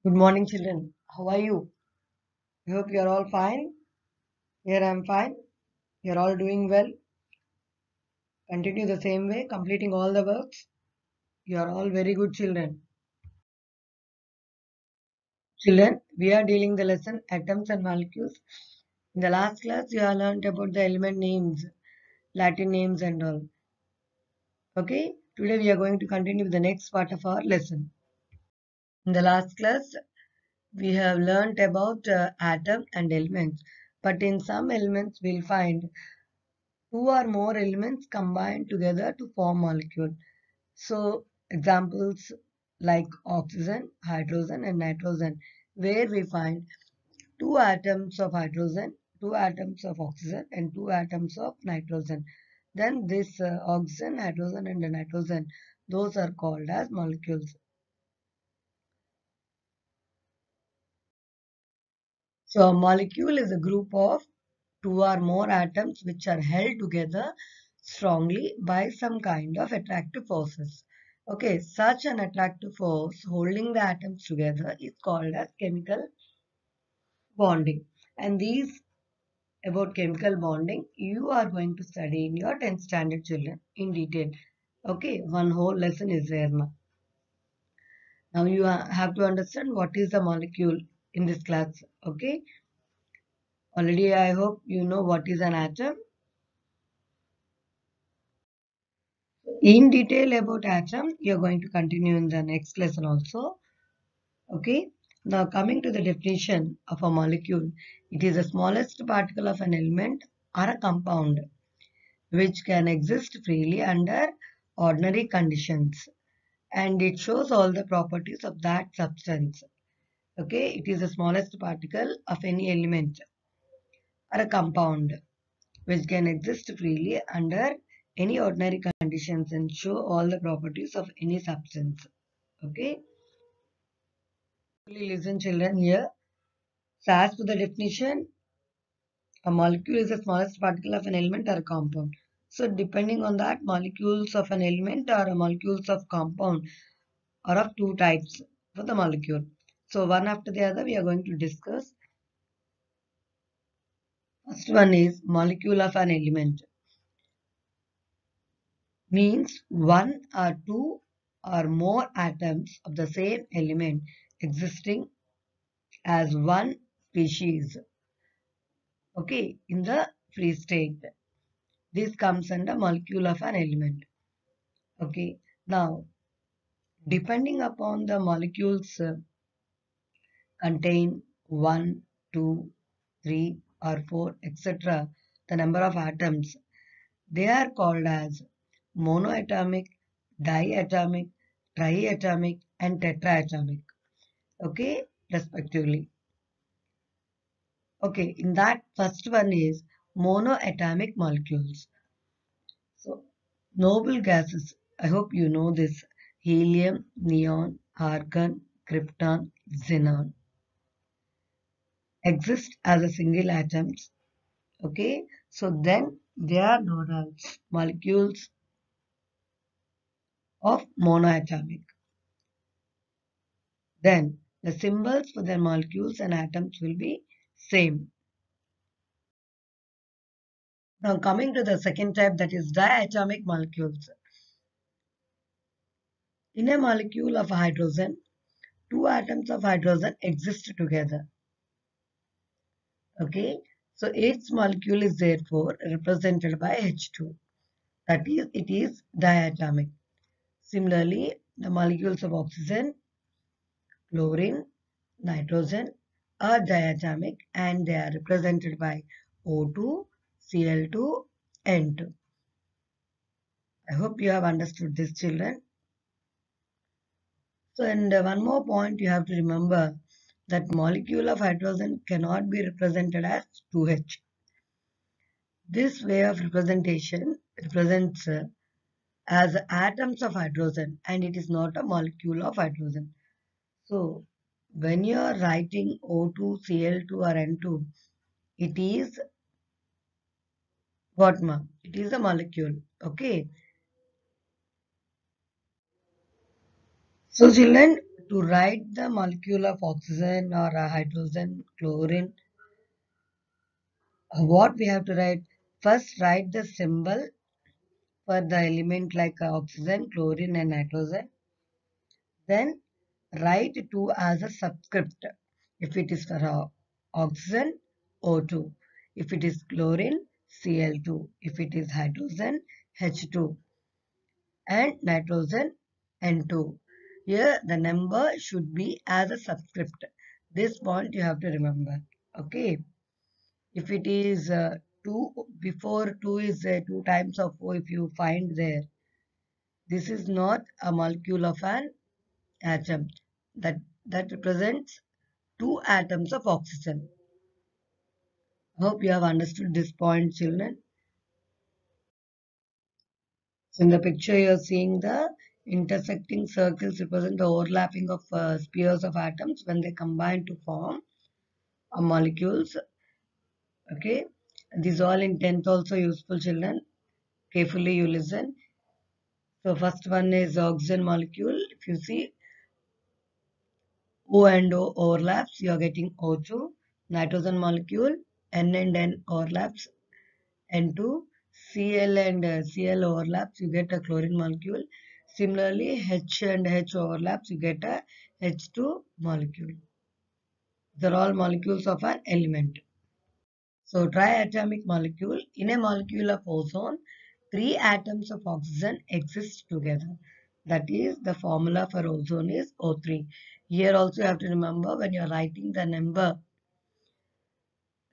Good morning, children. How are you? I hope you are all fine. Here I am fine. You are all doing well. Continue the same way, completing all the works. You are all very good children. Children, we are dealing the lesson atoms and molecules. In the last class, you have learned about the element names, Latin names and all. Okay, today we are going to continue with the next part of our lesson. In the last class, we have learned about atom and elements. But in some elements, we'll find two or more elements combined together to form molecule. So examples like oxygen, hydrogen and nitrogen, where we find two atoms of hydrogen, two atoms of oxygen and two atoms of nitrogen. Then this oxygen, hydrogen and nitrogen, those are called as molecules. So a molecule is a group of two or more atoms which are held together strongly by some kind of attractive forces. Okay, such an attractive force holding the atoms together is called as chemical bonding. And these about chemical bonding you are going to study in your 10th standard children in detail. Okay, one whole lesson is there now. Now you have to understand what is the molecule in this class. Okay, already I hope you know what is an atom. In detail about atom, you're going to continue in the next lesson also. Okay. Now coming to the definition of a molecule, it is the smallest particle of an element or a compound which can exist freely under ordinary conditions, and it shows all the properties of that substance. Okay. It is the smallest particle of any element or a compound which can exist freely under any ordinary conditions and show all the properties of any substance. Okay, listen children here. So as to the definition, a molecule is the smallest particle of an element or a compound. So depending on that, molecules of an element or molecules of compound are of two types for the molecule. So one after the other we are going to discuss. First one is molecule of an element. Means one or two or more atoms of the same element existing as one species, okay, in the free state. This comes under molecule of an element. Okay, now depending upon the molecules contain 1, 2, 3 or 4 etc., the number of atoms, they are called as monoatomic, diatomic, triatomic and tetraatomic, okay, respectively. Okay, in that first one is monoatomic molecules. So noble gases, I hope you know this: helium, neon, argon, krypton, xenon exist as a single atoms. Okay, so then they are known as molecules of monoatomic. Then the symbols for their molecules and atoms will be same. Now coming to the second type, that is diatomic molecules. In a molecule of hydrogen, two atoms of hydrogen exist together. Okay, so its molecule is therefore represented by H2. That is, it is diatomic. Similarly, the molecules of oxygen, chlorine, nitrogen are diatomic and they are represented by O2, Cl2, N2. I hope you have understood this, children. So, and one more point you have to remember, that molecule of hydrogen cannot be represented as 2H. This way of representation represents as atoms of hydrogen and it is not a molecule of hydrogen. So, when you are writing O2, Cl2 or N2, it is what, ma? It is a molecule. Okay. So children, to write the molecule of oxygen or hydrogen, chlorine, what we have to write? First, write the symbol for the element like oxygen, chlorine, and nitrogen. Then, write 2 as a subscript. If it is for oxygen, O2. If it is chlorine, Cl2. If it is hydrogen, H2. And nitrogen, N2. Here, the number should be as a subscript. This point you have to remember. Okay. If it is 2, before 2 is 2 times of O, if you find there, this is not a molecule of an atom. That represents 2 atoms of oxygen. Hope you have understood this point, children. So in the picture, you are seeing the intersecting circles represent the overlapping of spheres of atoms when they combine to form molecules. Okay, these all in 10th also useful, children. Carefully you listen. So first one is oxygen molecule. If you see O and O overlaps, you are getting O2. Nitrogen molecule, N and N overlaps, N2. Cl and Cl overlaps, you get a chlorine molecule. Similarly, H and H overlaps, you get a H2 molecule. These are all molecules of an element. So triatomic molecule. In a molecule of ozone, 3 atoms of oxygen exist together. That is, the formula for ozone is O3. Here also you have to remember when you are writing the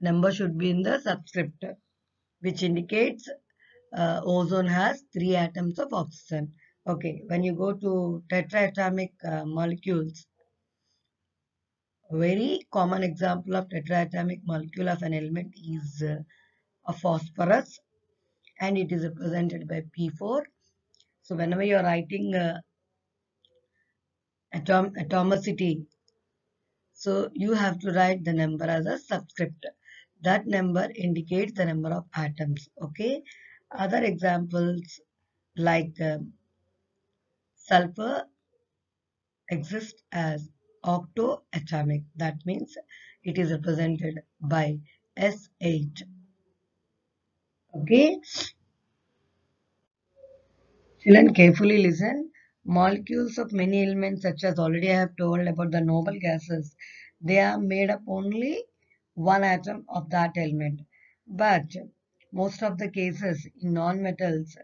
number should be in the subscript, which indicates ozone has 3 atoms of oxygen. Okay, when you go to tetraatomic molecules, a very common example of tetraatomic molecule of an element is a phosphorus, and it is represented by P4. So whenever you are writing atomicity, so you have to write the number as a subscript. That number indicates the number of atoms. Okay. Other examples like sulfur exist as octoatomic. That means it is represented by S8. Okay. Children, carefully listen. Molecules of many elements, such as already I have told about the noble gases, they are made up only one atom of that element. But most of the cases in non-metals,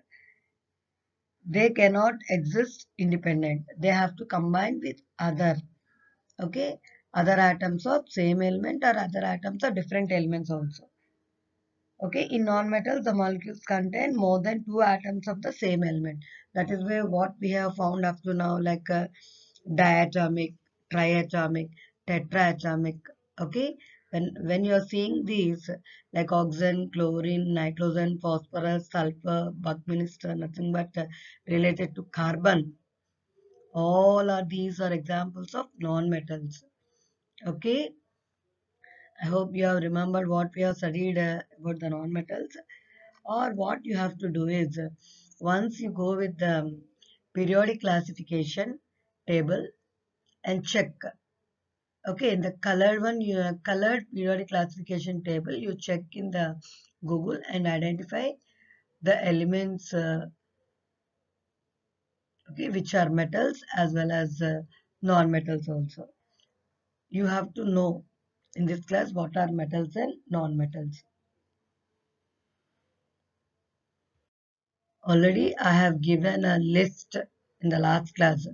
they cannot exist independent. They have to combine with okay, other atoms of same element or other atoms of different elements also. Okay, in non-metals, the molecules contain more than 2 atoms of the same element. That is where what we have found up to now, like diatomic, triatomic, tetraatomic. Okay, when you are seeing these, like oxygen, chlorine, nitrogen, phosphorus, sulfur, Buckminster, nothing but related to carbon. All of these are examples of non-metals. Okay, I hope you have remembered what we have studied about the non-metals. Or what you have to do is, once you go with the periodic classification table and check, okay, in the colored one, colored periodic classification table, you check in the Google and identify the elements, okay, which are metals as well as non-metals also. You have to know in this class what are metals and non-metals. Already I have given a list in the last class.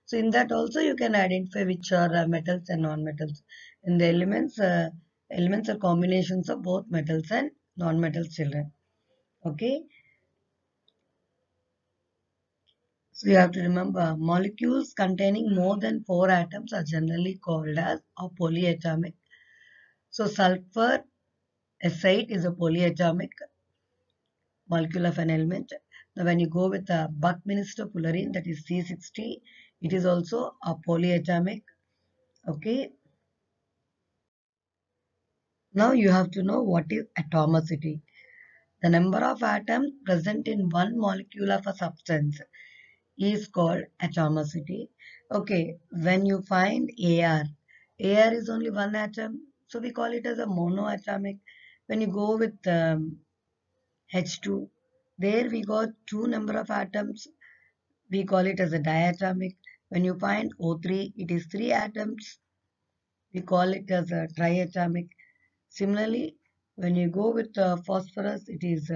So in that also you can identify which are metals and non-metals. In the elements are combinations of both metals and non-metals, children. Okay. So you have to remember molecules containing more than 4 atoms are generally called as a polyatomic. So sulfur S8 is a polyatomic molecule of an element. Now when you go with the Buckminster fullerene, that is C60, it is also a polyatomic. Okay. Now you have to know what is atomicity. The number of atoms present in one molecule of a substance is called atomicity. Okay, when you find AR is only one atom, so we call it as a monoatomic. When you go with H2, there we got two number of atoms, we call it as a diatomic. When you find O3, it is three atoms, we call it as a triatomic. Similarly, when you go with phosphorus, it is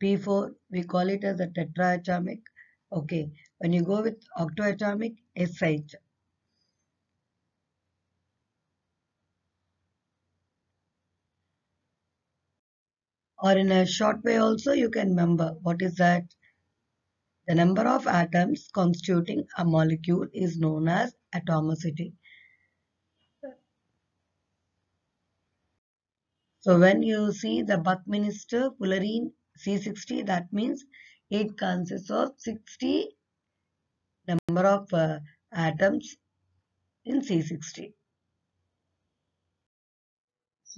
P4, we call it as a tetraatomic. Okay, when you go with octoatomic, SH. Or in a short way also, you can remember what is that? The number of atoms constituting a molecule is known as atomicity. So when you see the Buckminster fullerene C60, that means it consists of 60 number of atoms in C60.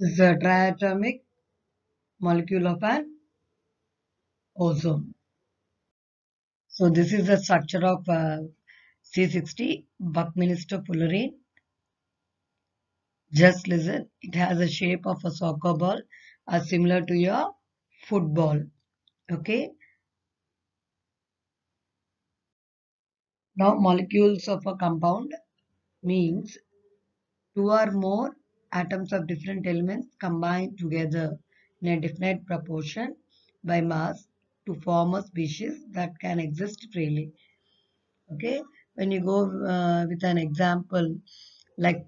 This is a triatomic molecule of an ozone. So this is the structure of C60 Buckminster fullerene. Just listen, it has a shape of a soccer ball, similar to your football. Okay. Now molecules of a compound means two or more atoms of different elements combined together in a definite proportion by mass to form a species that can exist freely. Okay, when you go with an example like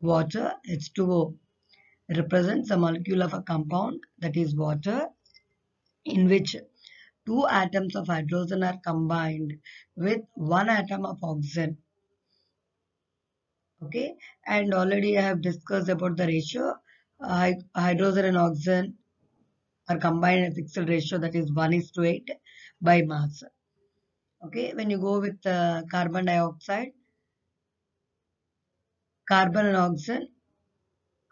water, H2O represents a molecule of a compound, that is water, in which two atoms of hydrogen are combined with one atom of oxygen. Okay, and already I have discussed about the ratio. Hydrogen and oxygen are combined in a fixed ratio, that is 1:8 by mass. Okay, when you go with carbon dioxide, carbon and oxygen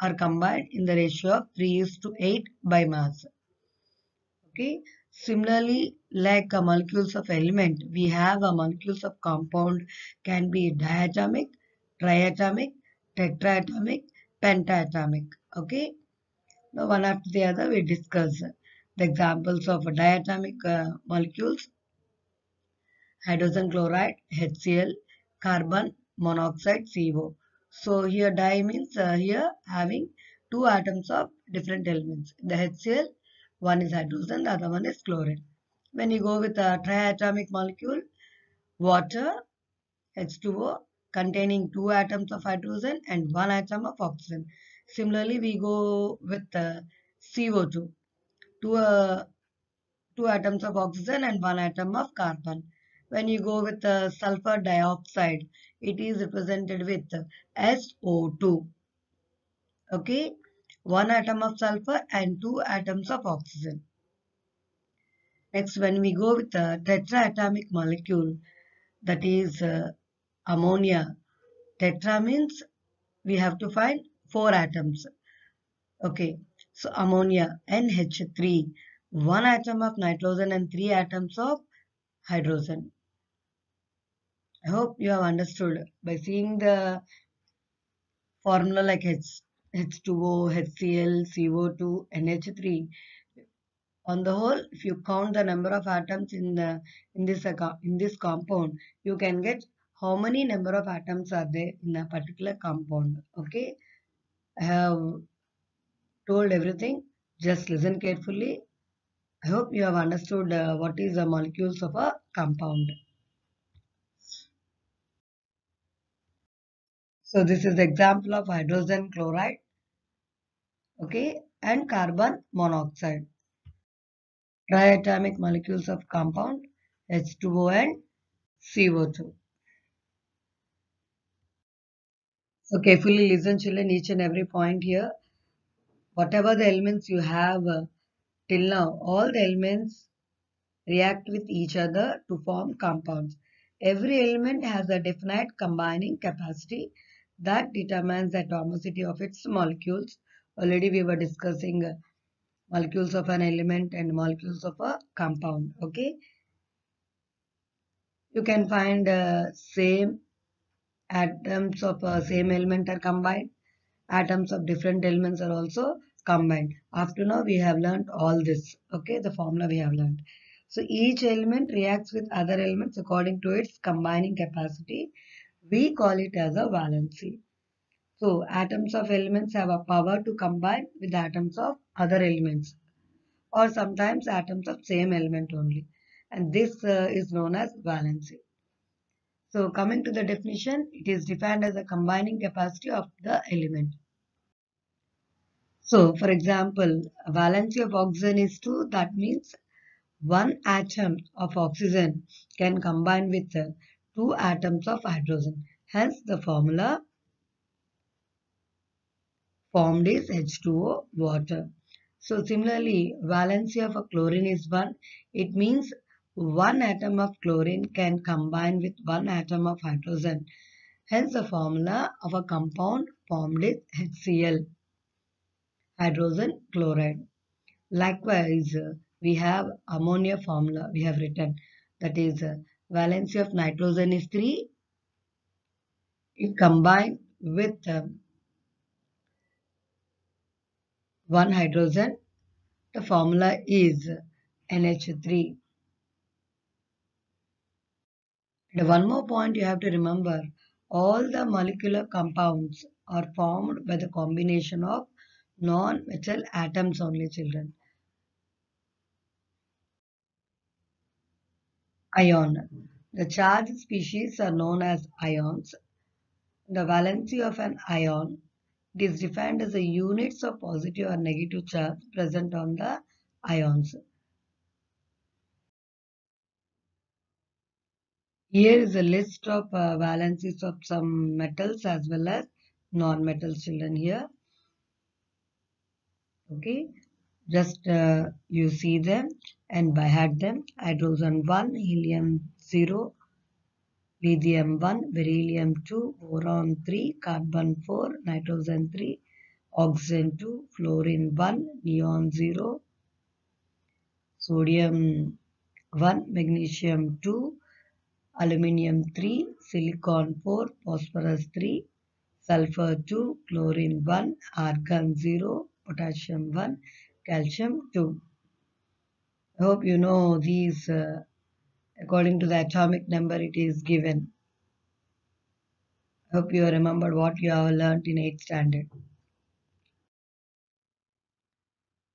are combined in the ratio of 3:8 by mass. Okay, similarly, like molecules of element, we have molecules of compound can be diatomic, triatomic, tetraatomic, pentatomic. Okay, now one after the other we discuss the examples of diatomic molecules: hydrogen chloride, HCl, carbon monoxide, CO. So here di means here having two atoms of different elements. The HCl, one is hydrogen, the other one is chlorine. When you go with a triatomic molecule, water, H2O, containing two atoms of hydrogen and one atom of oxygen. Similarly, we go with CO2, two, two atoms of oxygen and one atom of carbon. When you go with sulfur dioxide, it is represented with SO2. Okay, one atom of sulfur and two atoms of oxygen. Next, when we go with the tetraatomic molecule, that is ammonia. Tetra means we have to find four atoms. Okay, so ammonia, NH3, one atom of nitrogen and three atoms of hydrogen. I hope you have understood by seeing the formula like H2O, HCl, CO2, NH3. On the whole, if you count the number of atoms in this compound, you can get how many number of atoms are there in a particular compound. Okay, I have told everything. Just listen carefully. I hope you have understood what is the molecules of a compound. So this is the example of hydrogen chloride, okay, and carbon monoxide. Triatomic molecules of compound H2O and CO2. So carefully listen, children, each and every point here. Whatever the elements you have till now, all the elements react with each other to form compounds. Every element has a definite combining capacity that determines the atomicity of its molecules. Already we were discussing molecules of an element and molecules of a compound. Okay, you can find same atoms of same element are combined, atoms of different elements are also combined. Up to now we have learned all this. Okay, the formula we have learned. So each element reacts with other elements according to its combining capacity. We call it as a valency. So atoms of elements have a power to combine with atoms of other elements, or sometimes atoms of same element only. And this is known as valency. So coming to the definition, it is defined as the combining capacity of the element. So for example, valency of oxygen is 2. That means one atom of oxygen can combine with two atoms of hydrogen. Hence the formula formed is H2O water. So similarly, valency of a chlorine is 1. It means one atom of chlorine can combine with one atom of hydrogen. Hence the formula of a compound formed is HCl, hydrogen chloride. Likewise, we have ammonia formula we have written, that is valency of nitrogen is 3. It combined with one hydrogen. The formula is NH3. And one more point you have to remember, all the molecular compounds are formed by the combination of non-metal atoms only, children. Ion. The charged species are known as ions. The valency of an ion is defined as the units of positive or negative charge present on the ions. Here is a list of valencies of some metals as well as non-metals, children, here. Okay, just you see them and by heart them. Hydrogen 1, helium 0, lithium 1, beryllium 2, boron 3, carbon 4, nitrogen 3, oxygen 2, fluorine 1, neon 0, sodium 1, magnesium 2, aluminium 3, silicon 4, phosphorus 3, sulfur 2, chlorine 1, argon 0, potassium 1, calcium 2. I hope you know these according to the atomic number it is given. I hope you remembered what you have learnt in 8th standard.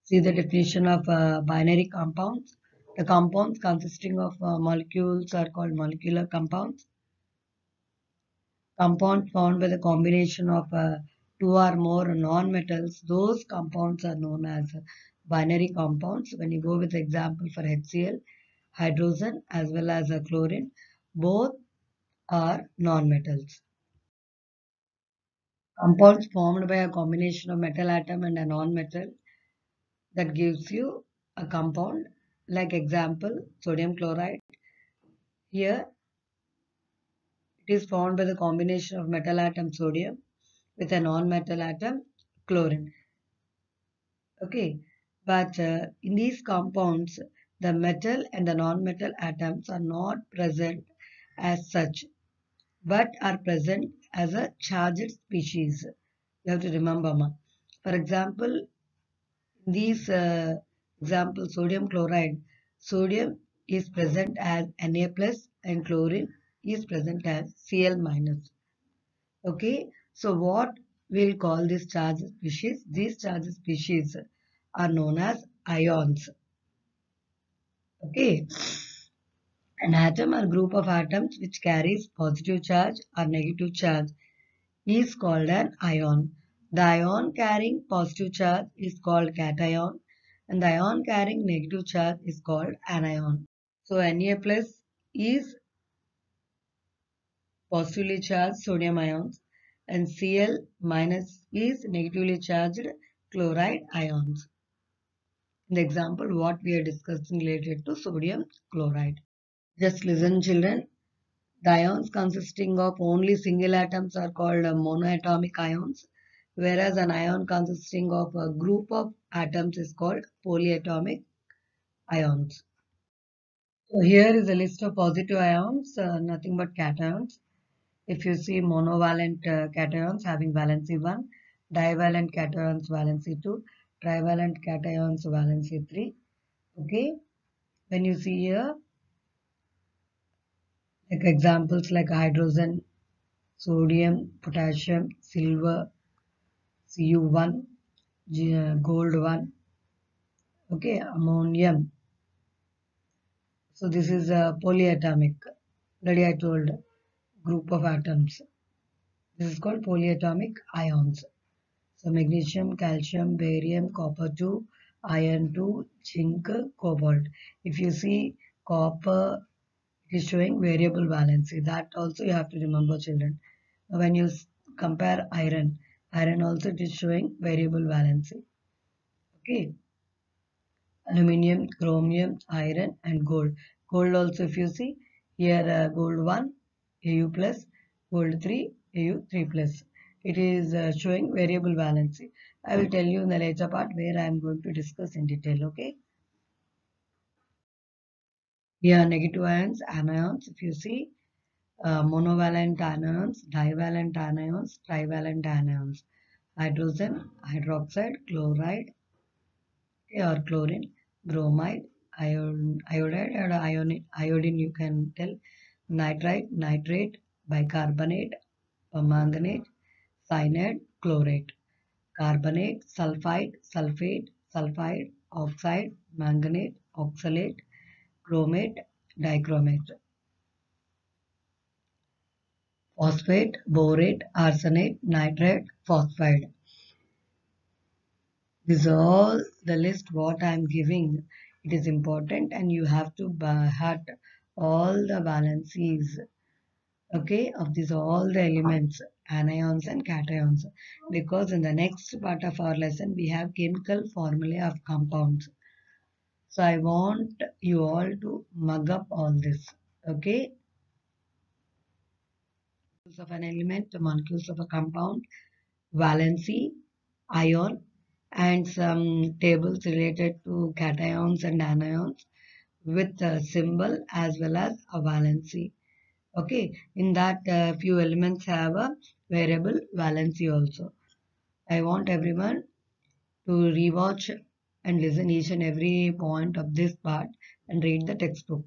See the definition of binary compounds. The compounds consisting of molecules are called molecular compounds. Compounds formed by the combination of two or more non-metals, those compounds are known as binary compounds. When you go with the example for HCl, hydrogen as well as chlorine, both are non-metals. Compounds formed by a combination of metal atom and a non-metal, that gives you a compound. Like example, sodium chloride. Here it is formed by the combination of metal atom sodium with a non-metal atom chlorine. Okay, but in these compounds, the metal and the non-metal atoms are not present as such, but are present as a charged species. You have to remember, ma. For example, these example sodium chloride, sodium is present as Na plus and chlorine is present as Cl minus. Okay, so what we'll call this charged species? These charged species are known as ions. Okay, an atom or group of atoms which carries positive charge or negative charge is called an ion. The ion carrying positive charge is called cation and the ion carrying negative charge is called anion. So Na plus is positively charged sodium ions and Cl minus is negatively charged chloride ions. In the example what we are discussing related to sodium chloride. Just listen, children. The ions consisting of only single atoms are called monoatomic ions, whereas an ion consisting of a group of atoms is called polyatomic ions. So here is a list of positive ions, nothing but cations. If you see monovalent cations having valency 1, divalent cations valency 2, trivalent cations valency 3. Okay, when you see here, like examples like hydrogen, sodium, potassium, silver, Cu1, gold 1, okay, ammonium. So this is a polyatomic. Already I told group of atoms. This is called polyatomic ions. So magnesium, calcium, barium, copper 2, iron 2, zinc, cobalt. If you see copper, it is showing variable valency. That also you have to remember, children. When you compare iron, iron also it is showing variable valency. Okay. Aluminium, chromium, iron and gold. Gold also if you see here gold 1 Au plus, gold 3 Au 3 plus. It is showing variable valency. I will tell you in the later part where I am going to discuss in detail. Okay. Here negative ions, anions if you see monovalent anions, divalent anions, trivalent anions. Hydrogen, hydroxide, chloride, or chlorine, bromide, iodide, or iodine you can tell, nitrite, nitrate, bicarbonate, permanganate, cyanide, chlorate, carbonate, sulfide, sulfate, sulfide, oxide, manganate, oxalate, chromate, dichromate, phosphate, borate, arsenate, nitrate, phosphide. This is all the list what I am giving. It is important and you have to have all the valencies, okay, of these all the elements, anions and cations. Because in the next part of our lesson we have chemical formula of compounds. So I want you all to mug up all this, okay? Molecules of an element, the molecules of a compound, valency, ion, and some tables related to cations and anions with a symbol as well as a valency. Okay, in that few elements have a variable valency also. I want everyone to rewatch and listen each and every point of this part and read the textbook.